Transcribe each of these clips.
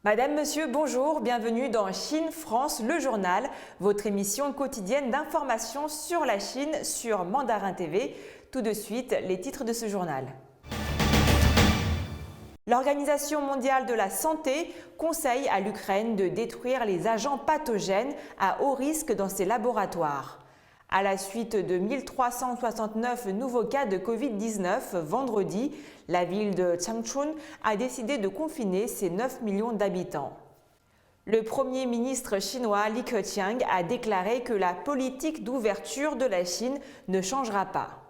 Madame, Monsieur, bonjour, bienvenue dans Chine, France, le journal, votre émission quotidienne d'information sur la Chine sur Mandarin TV. Tout de suite, les titres de ce journal. L'Organisation mondiale de la santé conseille à l'Ukraine de détruire les agents pathogènes à haut risque dans ses laboratoires. À la suite de 1369 nouveaux cas de Covid-19 vendredi, la ville de Changchun a décidé de confiner ses 9 millions d'habitants. Le Premier ministre chinois Li Keqiang a déclaré que la politique d'ouverture de la Chine ne changera pas.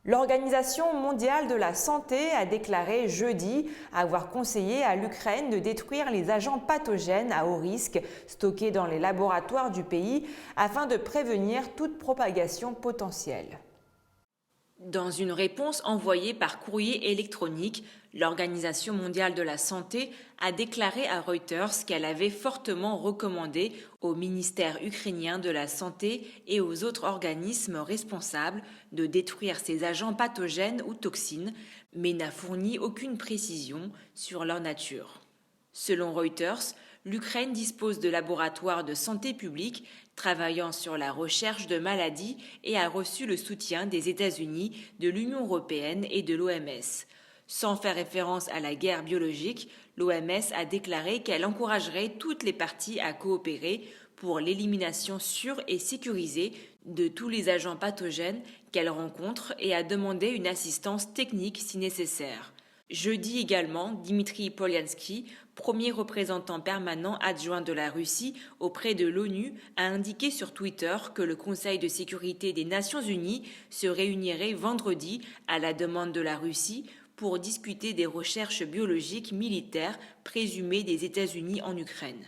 L'Organisation mondiale de la santé a déclaré jeudi avoir conseillé à l'Ukraine de détruire les agents pathogènes à haut risque stockés dans les laboratoires du pays afin de prévenir toute propagation potentielle. Dans une réponse envoyée par courrier électronique, l'Organisation mondiale de la santé a déclaré à Reuters qu'elle avait fortement recommandé au ministère ukrainien de la Santé et aux autres organismes responsables de détruire ces agents pathogènes ou toxines, mais n'a fourni aucune précision sur leur nature. Selon Reuters, l'Ukraine dispose de laboratoires de santé publique travaillant sur la recherche de maladies et a reçu le soutien des États-Unis, de l'Union européenne et de l'OMS. Sans faire référence à la guerre biologique, l'OMS a déclaré qu'elle encouragerait toutes les parties à coopérer pour l'élimination sûre et sécurisée de tous les agents pathogènes qu'elle rencontre et a demandé une assistance technique si nécessaire. Jeudi également, Dmitry Polyansky, premier représentant permanent adjoint de la Russie auprès de l'ONU, a indiqué sur Twitter que le Conseil de sécurité des Nations Unies se réunirait vendredi à la demande de la Russie pour discuter des recherches biologiques militaires présumées des États-Unis en Ukraine.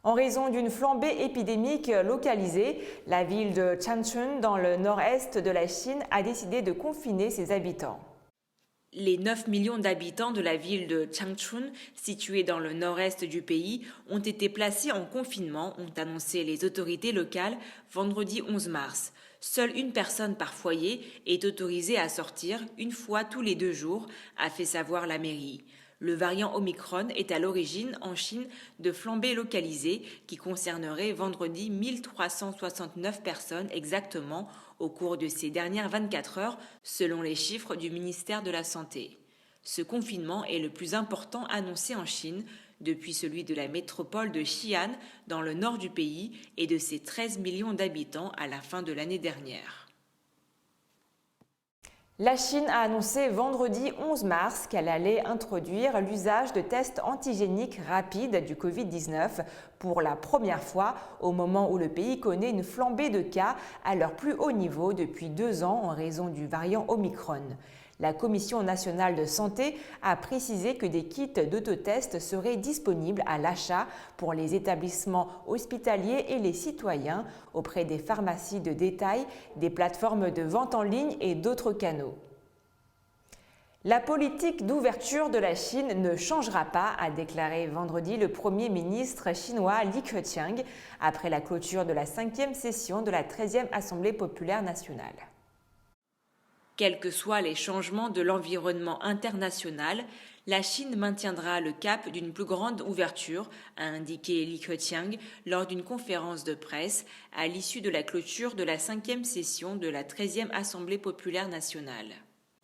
En raison d'une flambée épidémique localisée, la ville de Changchun, dans le nord-est de la Chine, a décidé de confiner ses habitants. Les 9 millions d'habitants de la ville de Changchun, située dans le nord-est du pays, ont été placés en confinement, ont annoncé les autorités locales vendredi 11 mars. Seule une personne par foyer est autorisée à sortir une fois tous les 2 jours, a fait savoir la mairie. Le variant Omicron est à l'origine en Chine de flambées localisées qui concerneraient vendredi 1369 personnes exactement au cours de ces dernières 24 heures, selon les chiffres du ministère de la Santé. Ce confinement est le plus important annoncé en Chine depuis celui de la métropole de Xi'an dans le nord du pays et de ses 13 millions d'habitants à la fin de l'année dernière. La Chine a annoncé vendredi 11 mars qu'elle allait introduire l'usage de tests antigéniques rapides du Covid-19 pour la première fois au moment où le pays connaît une flambée de cas à leur plus haut niveau depuis 2 ans en raison du variant Omicron. La Commission nationale de santé a précisé que des kits d'autotest seraient disponibles à l'achat pour les établissements hospitaliers et les citoyens auprès des pharmacies de détail, des plateformes de vente en ligne et d'autres canaux. La politique d'ouverture de la Chine ne changera pas, a déclaré vendredi le Premier ministre chinois Li Keqiang après la clôture de la 5e session de la 13e Assemblée populaire nationale. Quels que soient les changements de l'environnement international, la Chine maintiendra le cap d'une plus grande ouverture, a indiqué Li Keqiang lors d'une conférence de presse à l'issue de la clôture de la 5e session de la 13e Assemblée populaire nationale.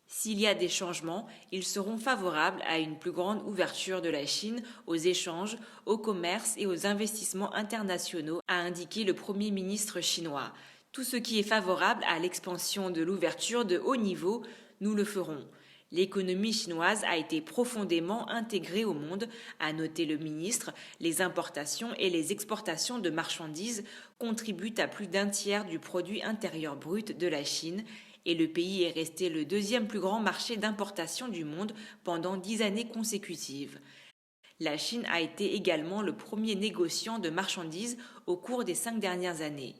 S'il y a des changements, ils seront favorables à une plus grande ouverture de la Chine aux échanges, au commerce et aux investissements internationaux, a indiqué le Premier ministre chinois. Tout ce qui est favorable à l'expansion de l'ouverture de haut niveau, nous le ferons. L'économie chinoise a été profondément intégrée au monde, a noté le ministre. Les importations et les exportations de marchandises contribuent à plus d'un tiers du produit intérieur brut de la Chine et le pays est resté le 2e plus grand marché d'importation du monde pendant 10 années consécutives. La Chine a été également le premier négociant de marchandises au cours des 5 dernières années.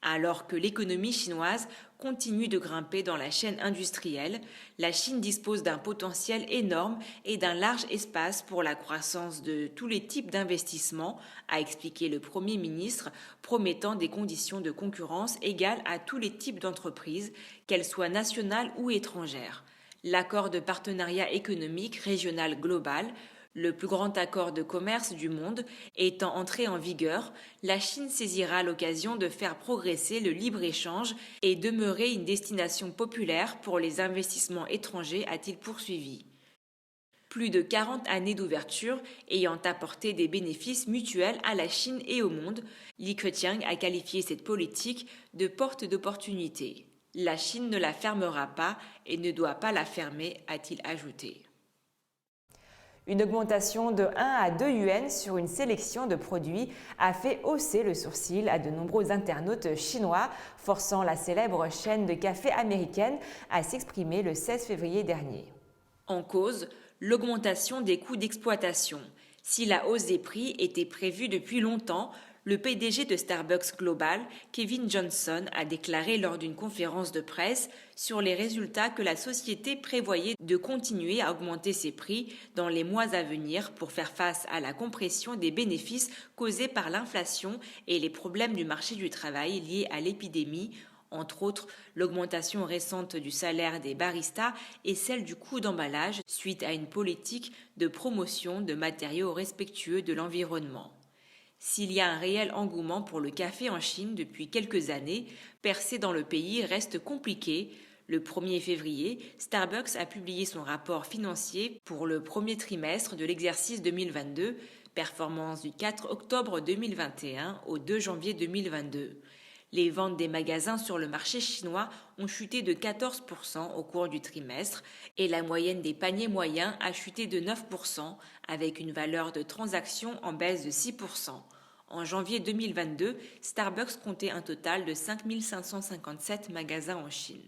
Alors que l'économie chinoise continue de grimper dans la chaîne industrielle, la Chine dispose d'un potentiel énorme et d'un large espace pour la croissance de tous les types d'investissements, a expliqué le Premier ministre, promettant des conditions de concurrence égales à tous les types d'entreprises, qu'elles soient nationales ou étrangères. L'accord de partenariat économique régional global, le plus grand accord de commerce du monde, étant entré en vigueur, la Chine saisira l'occasion de faire progresser le libre-échange et demeurer une destination populaire pour les investissements étrangers, a-t-il poursuivi. Plus de 40 années d'ouverture ayant apporté des bénéfices mutuels à la Chine et au monde, Li Keqiang a qualifié cette politique de porte d'opportunité. La Chine ne la fermera pas et ne doit pas la fermer, a-t-il ajouté. Une augmentation de 1 à 2 yuan sur une sélection de produits a fait hausser le sourcil à de nombreux internautes chinois, forçant la célèbre chaîne de café américaine à s'exprimer le 16 février dernier. En cause, l'augmentation des coûts d'exploitation. Si la hausse des prix était prévue depuis longtemps, le PDG de Starbucks Global, Kevin Johnson, a déclaré lors d'une conférence de presse sur les résultats que la société prévoyait de continuer à augmenter ses prix dans les mois à venir pour faire face à la compression des bénéfices causés par l'inflation et les problèmes du marché du travail liés à l'épidémie, entre autres l'augmentation récente du salaire des baristas et celle du coût d'emballage suite à une politique de promotion de matériaux respectueux de l'environnement. S'il y a un réel engouement pour le café en Chine depuis quelques années, percer dans le pays reste compliqué. Le 1er février, Starbucks a publié son rapport financier pour le premier trimestre de l'exercice 2022, performance du 4 octobre 2021 au 2 janvier 2022. Les ventes des magasins sur le marché chinois ont chuté de 14% au cours du trimestre et la moyenne des paniers moyens a chuté de 9% avec une valeur de transaction en baisse de 6%. En janvier 2022, Starbucks comptait un total de 5 557 magasins en Chine.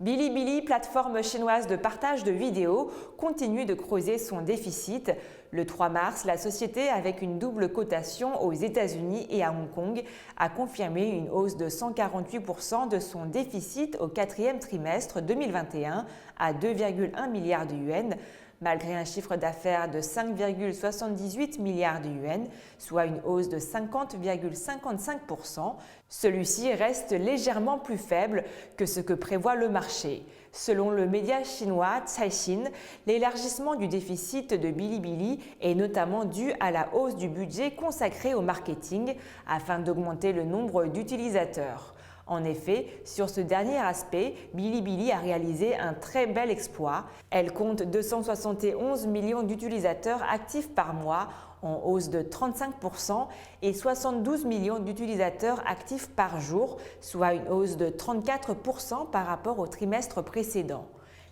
Bilibili, plateforme chinoise de partage de vidéos, continue de creuser son déficit. Le 3 mars, la société, avec une double cotation aux États-Unis et à Hong Kong, a confirmé une hausse de 148% de son déficit au quatrième trimestre 2021 à 2,1 milliards de yuans, malgré un chiffre d'affaires de 5,78 milliards de yuans, soit une hausse de 50,55%. Celui-ci reste légèrement plus faible que ce que prévoit le marché. Selon le média chinois Caixin, l'élargissement du déficit de Bilibili est notamment dû à la hausse du budget consacré au marketing afin d'augmenter le nombre d'utilisateurs. En effet, sur ce dernier aspect, Bilibili a réalisé un très bel exploit. Elle compte 271 millions d'utilisateurs actifs par mois, en hausse de 35%, et 72 millions d'utilisateurs actifs par jour, soit une hausse de 34% par rapport au trimestre précédent.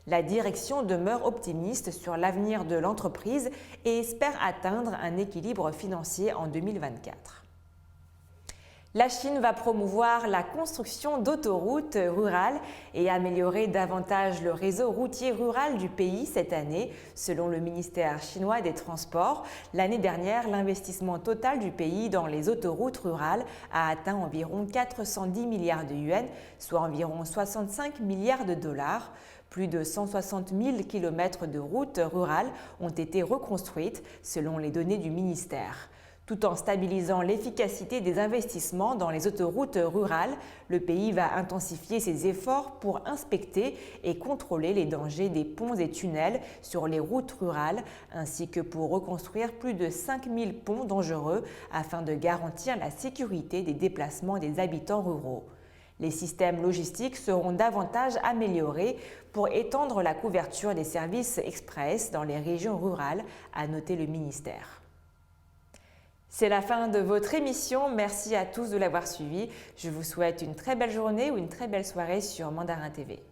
La direction demeure optimiste sur l'avenir de l'entreprise et espère atteindre un équilibre financier en 2024. La Chine va promouvoir la construction d'autoroutes rurales et améliorer davantage le réseau routier rural du pays cette année. Selon le ministère chinois des Transports, l'année dernière, l'investissement total du pays dans les autoroutes rurales a atteint environ 410 milliards de yuans, soit environ 65 milliards de dollars. Plus de 160 000 km de routes rurales ont été reconstruites selon les données du ministère. Tout en stabilisant l'efficacité des investissements dans les autoroutes rurales, le pays va intensifier ses efforts pour inspecter et contrôler les dangers des ponts et tunnels sur les routes rurales, ainsi que pour reconstruire plus de 5000 ponts dangereux afin de garantir la sécurité des déplacements des habitants ruraux. Les systèmes logistiques seront davantage améliorés pour étendre la couverture des services express dans les régions rurales, a noté le ministère. C'est la fin de votre émission. Merci à tous de l'avoir suivi. Je vous souhaite une très belle journée ou une très belle soirée sur Mandarin TV.